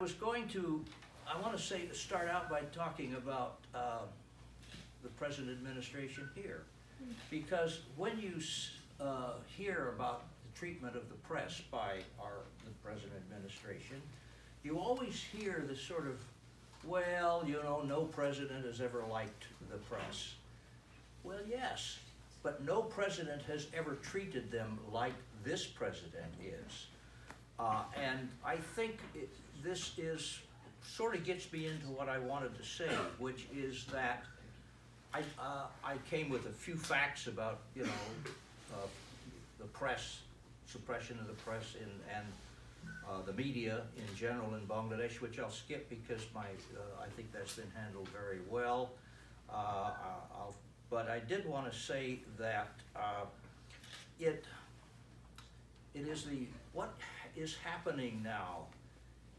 I want to start out by talking about the present administration here. Because when you hear about the treatment of the press by the present administration, you always hear this sort of, well, you know, no president has ever liked the press. Well, yes, but no president has ever treated them like this president is. And I think this sort of gets me into what I wanted to say, which is that I came with a few facts about, you know, the press, suppression of the press and the media in general in Bangladesh, which I'll skip because I think that's been handled very well. But I did want to say that what is happening now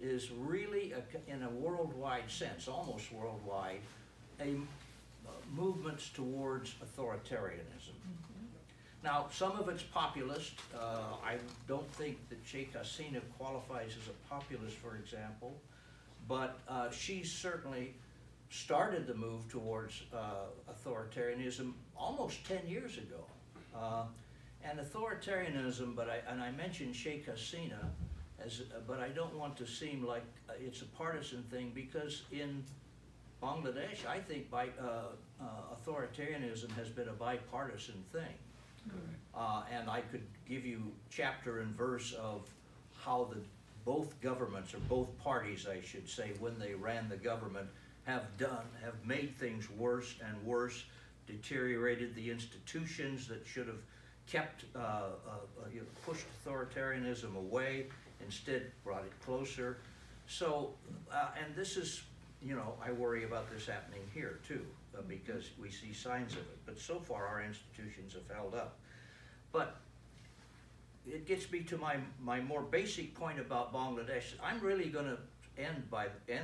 is really, in a worldwide sense, almost worldwide, movements towards authoritarianism. Now, some of it's populist. I don't think that Sheikh Hasina qualifies as a populist, for example, but she certainly started the move towards authoritarianism almost 10 years ago. And authoritarianism, and I mentioned Sheikh Hasina, but I don't want to seem like it's a partisan thing, because in Bangladesh, I think authoritarianism has been a bipartisan thing. And I could give you chapter and verse of how both governments, or both parties, I should say, when they ran the government, have made things worse and worse, deteriorated the institutions that should have kept, pushed authoritarianism away, instead brought it closer. So, and this is, you know, I worry about this happening here too, because we see signs of it. But so far our institutions have held up. But it gets me to my more basic point about Bangladesh. I'm really going to end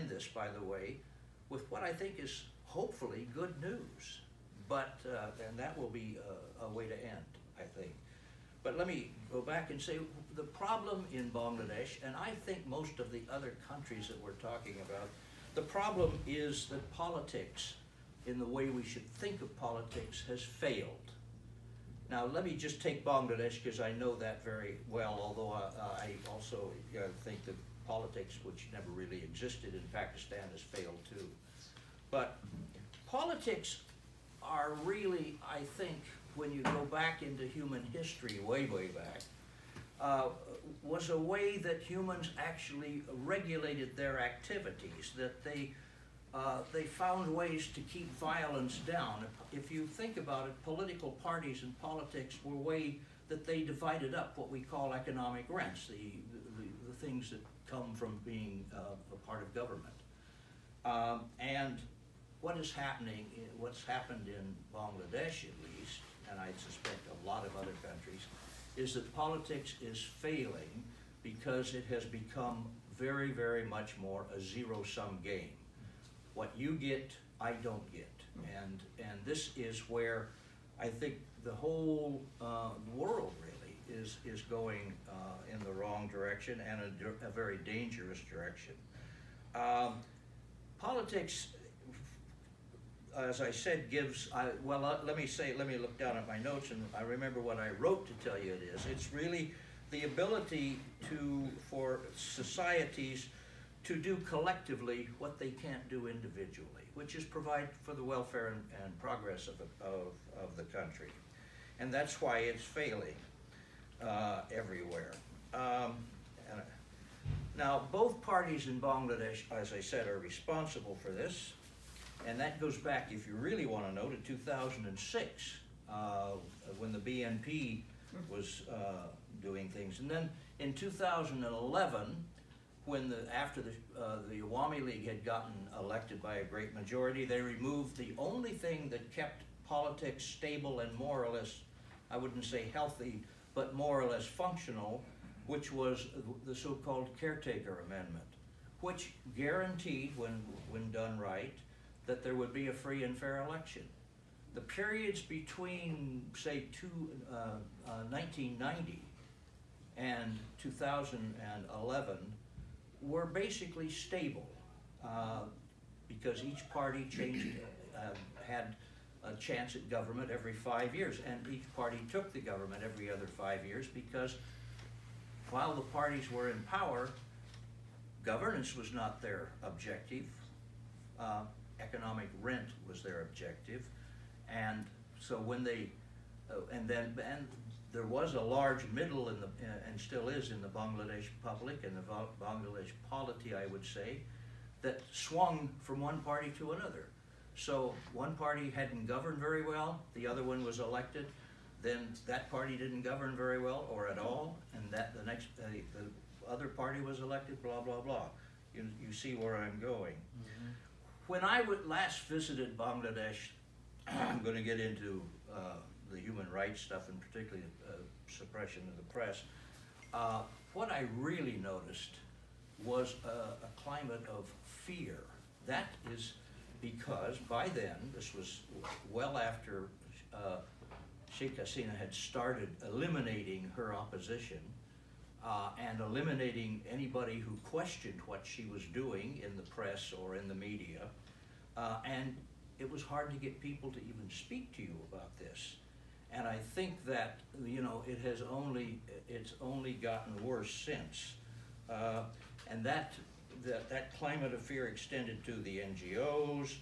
this, by the way, with what I think is hopefully good news. But, and that will be a way to end, I think. But let me go back and say the problem in Bangladesh, and I think most of the other countries that we're talking about, the problem is that politics, in the way we should think of politics, has failed. Now, let me just take Bangladesh, because I know that very well, although I also think that politics, which never really existed in Pakistan, has failed too. But politics are really, I think, when you go back into human history, way, way back, was a way that humans actually regulated their activities, that they found ways to keep violence down. If you think about it, political parties and politics were a way that they divided up what we call economic rents, the things that come from being a part of government. And what is happening, what's happened in Bangladesh at least, and I suspect a lot of other countries, is that politics is failing because it has become very, very much more a zero-sum game. What you get, I don't get. And this is where I think the whole world really is going in the wrong direction, and a very dangerous direction. Politics, as I said, gives, let me look down at my notes, and I remember what I wrote to tell you it is. It's really the ability for societies to do collectively what they can't do individually, which is provide for the welfare and progress of the country. And that's why it's failing everywhere. Now, both parties in Bangladesh, as I said, are responsible for this. And that goes back, if you really want to know, to 2006, when the BNP was doing things. And then in 2011, when after the Awami League had gotten elected by a great majority, they removed the only thing that kept politics stable and more or less, I wouldn't say healthy, but more or less functional, which was the so-called caretaker amendment, which guaranteed, when done right, that there would be a free and fair election. The periods between, say, 1990 and 2011 were basically stable because each party changed, had a chance at government every 5 years, and each party took the government every other 5 years because while the parties were in power, governance was not their objective. Economic rent was their objective, and so when they, and there was a large middle in the, and still is in the Bangladesh public and the Bangladesh polity, I would say, that swung from one party to another. So one party hadn't governed very well, the other one was elected, then that party didn't govern very well or at all, and that the next, the other party was elected, blah, blah, blah. You see where I'm going. Mm-hmm. When I last visited Bangladesh, I'm going to get into the human rights stuff, and particularly suppression of the press. What I really noticed was a climate of fear. That is because by then, this was well after Sheikh Hasina had started eliminating her opposition and eliminating anybody who questioned what she was doing in the press or in the media. And it was hard to get people to even speak to you about this. And I think that, you know, it's only gotten worse since. And that climate of fear extended to the NGOs,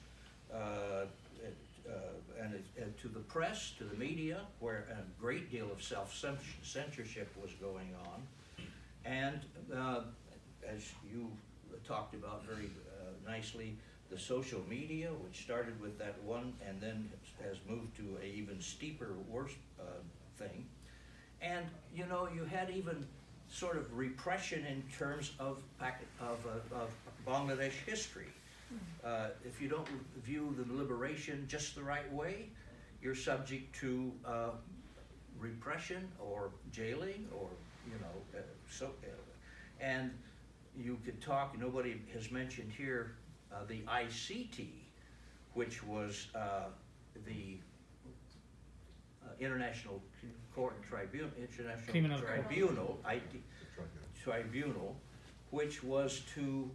and to the press, to the media, where a great deal of self-censorship was going on. And as you talked about very nicely, the social media, which started with that one and then has moved to an even steeper, worse thing. And, you know, you had even sort of repression in terms of Bangladesh history. If you don't view the liberation just the right way, you're subject to repression or jailing or, you know, and you could talk, nobody has mentioned here the ICT, which was the International Court Tribunal, Tribunal, which was to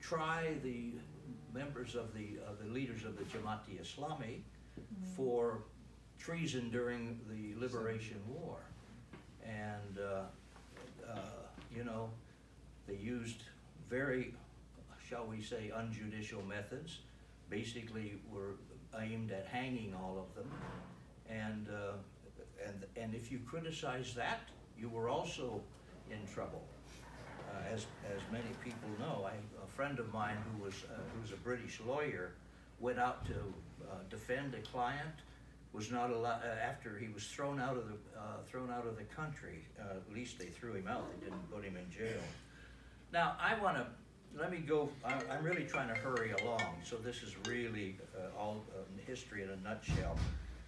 try the members of the leaders of the Jamaat-e-Islami for treason during the Liberation War. And, you know, they used very, shall we say, unjudicial methods, basically were aimed at hanging all of them. And if you criticize that, you were also in trouble. As many people know, a friend of mine who's a British lawyer went out to defend a client, was not allowed after he was thrown out of the country. At least they threw him out. They didn't put him in jail. Now let me go. I'm really trying to hurry along, so this is really all history in a nutshell.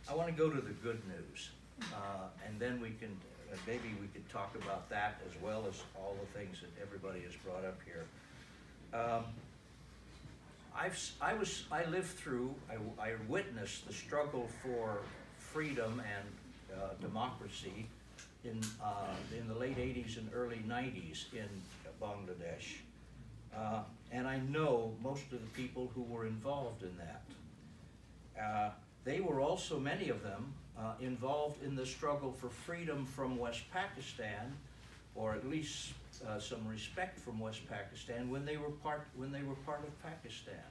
I want to go to the good news, and then we can maybe we could talk about that as well as all the things that everybody has brought up here. I lived through. I witnessed the struggle for freedom and democracy in the late '80s and early '90s in Bangladesh. And I know most of the people who were involved in that. They were also, many of them, involved in the struggle for freedom from West Pakistan, or at least some respect from West Pakistan when they were part of Pakistan.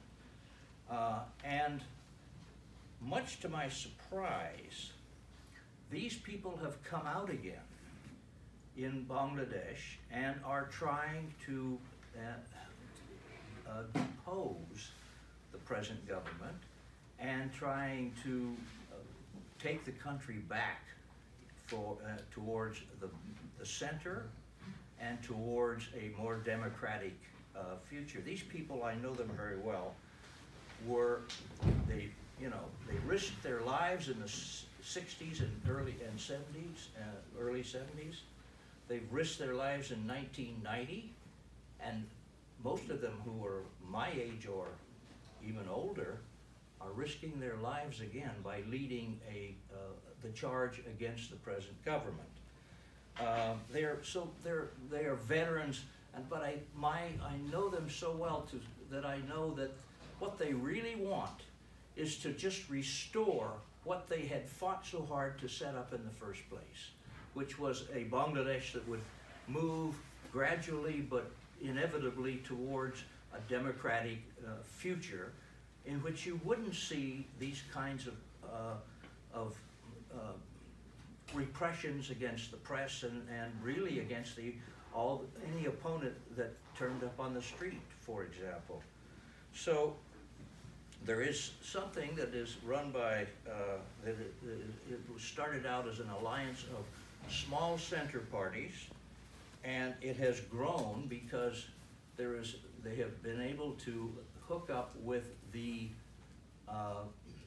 And much to my surprise, these people have come out again in Bangladesh and are trying to depose the present government and trying to take the country back towards the center and towards a more democratic future. These people, I know them very well, they risked their lives in the 60s and early 70s. They've risked their lives in 1990, and most of them who are my age or even older are risking their lives again by leading the charge against the present government. They are veterans. but I know them so well that I know that what they really want is to just restore what they had fought so hard to set up in the first place, which was a Bangladesh that would move gradually but inevitably towards a democratic future in which you wouldn't see these kinds of repressions against the press and really against any opponent that turned up on the street, for example. So there is something that is run by, it was started out as an alliance of small center parties, and it has grown because they have been able to hook up with the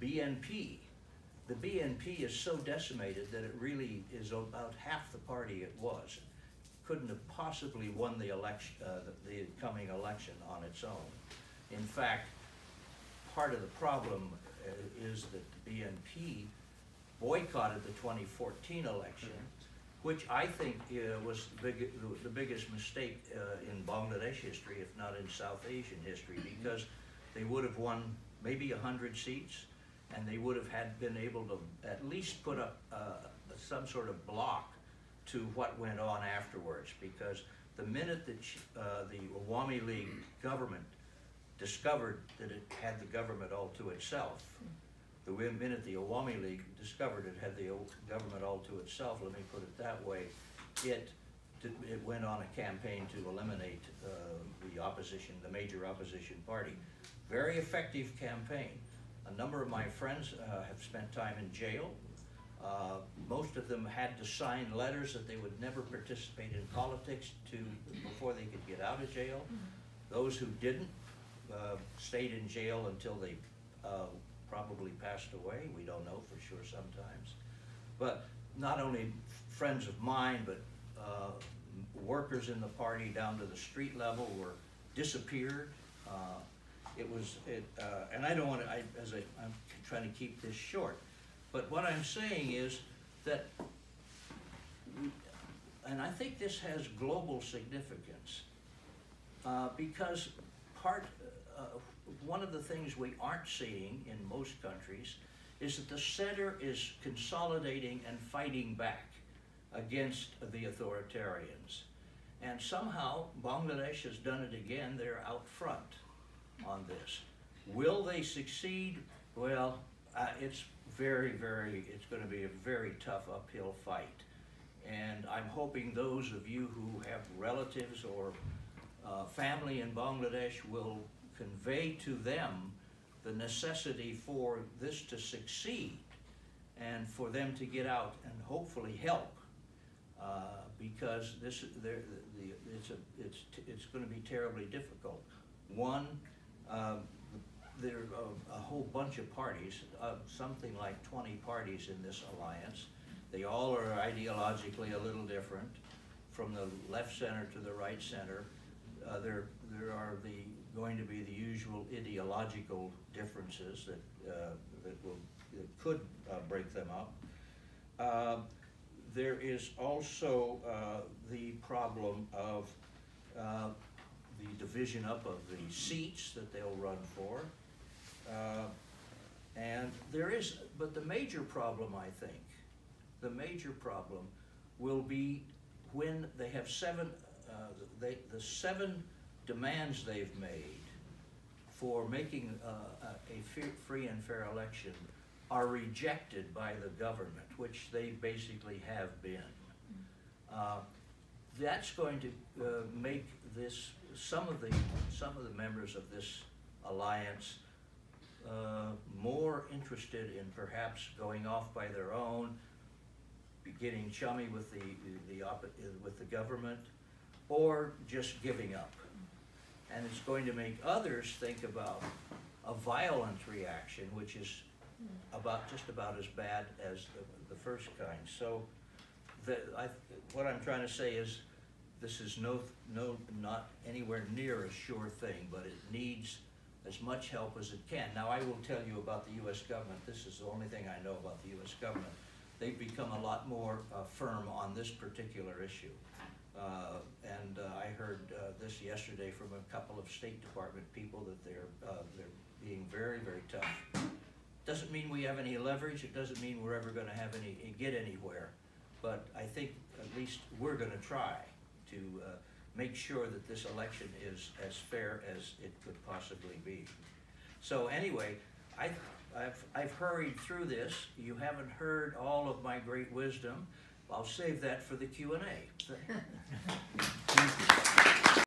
BNP. The BNP is so decimated that it really is about half the party it was. Couldn't have possibly won the election, the coming election on its own. In fact, part of the problem is that the BNP boycotted the 2014 election, which I think was the biggest mistake in Bangladesh history, if not in South Asian history, because they would have won maybe 100 seats, and they would have been able to at least put up some sort of block to what went on afterwards, because the minute that the Awami League government discovered that it had the government all to itself, the minute the Awami League discovered it had the government all to itself, let me put it that way, it went on a campaign to eliminate the opposition, the major opposition party. Very effective campaign. A number of my friends have spent time in jail. Most of them had to sign letters that they would never participate in politics before they could get out of jail. Those who didn't stayed in jail until they probably passed away. We don't know for sure sometimes. But not only friends of mine, but workers in the party down to the street level were disappeared. And I don't want to, I'm trying to keep this short, but what I'm saying is that, and I think this has global significance, because one of the things we aren't seeing in most countries is that the center is consolidating and fighting back against the authoritarians. And somehow Bangladesh has done it again. They're out front on this. Will they succeed? Well, it's going to be a very tough uphill fight. And I'm hoping those of you who have relatives or family in Bangladesh will convey to them the necessity for this to succeed and for them to get out and hopefully help, because it's going to be terribly difficult. One, there are a whole bunch of parties, something like 20 parties in this alliance. They all are ideologically a little different, from the left center to the right center. There are going to be the usual ideological differences that could break them up. There is also the problem of the division up of the seats that they'll run for. But the major problem, I think, the major problem will be when they have the 7 demands they've made for making a free and fair election are rejected by the government, which they basically have been. That's going to make some of the members of this alliance more interested in perhaps going off by their own, getting chummy with the government, or just giving up. And it's going to make others think about a violent reaction, which is just about as bad as the first kind. So what I'm trying to say is this is not anywhere near a sure thing, but it needs as much help as it can. Now, I will tell you about the U.S. government. This is the only thing I know about the U.S. government. They've become a lot more firm on this particular issue. And I heard this yesterday from a couple of State Department people that they're being very, very tough. Doesn't mean we have any leverage. It doesn't mean we're ever going to have get anywhere. But I think at least we're going to try to make sure that this election is as fair as it could possibly be. So anyway, I've hurried through this. You haven't heard all of my great wisdom. I'll save that for the Q&A. Thank you.